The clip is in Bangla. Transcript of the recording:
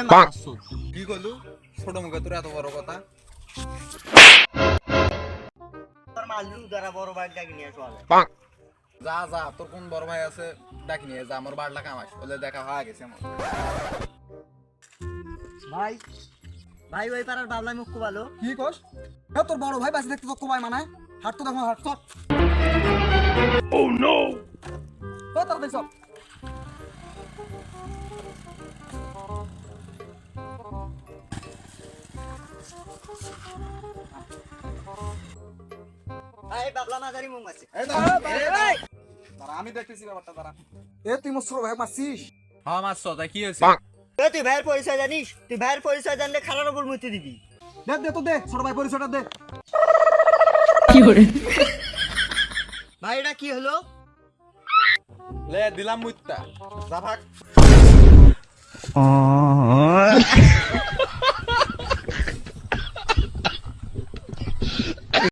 মারছো কি কইলু ছোট মুখে তোর এত বড় কথা তোর মালু দ্বারা বড় ভাই ডাকি নিয়ে চলে যা যা তোর কোন বড় ভাই আছে ডাকি নিয়ে যা আমার 12 টাকা কামাস বলে দেখা হয়ে গেছে আমার ভাই ভাই ওই পাড়ার বাবলাই মুখ ভালো কি কস এ তোর বড় ভাই বাসে দেখতে তো কোবাই মানায় হাট তো দেখো হাট চল ও নো তো তাড়াতাড়ি চল ভাই বাবলা মাঝারি মুখ আছে এই দাঁড়া আমি দেখতেছি ব্যাপারটা দাঁড়া এ তুই মোর ছোট ভাই মারছিস হ্যাঁ মারছো তাই কি হয়েছে তুই ভাইয়ের পরিচয় জানিস তুই ভাইয়ের পরিচয় জানলে খালার উপর মুতি দিবি দে দে তো দে ছোট ভাই পরিচয়টা দে ভাই এটা কি হলো লে দিলাম মুত্তা যা ভাগ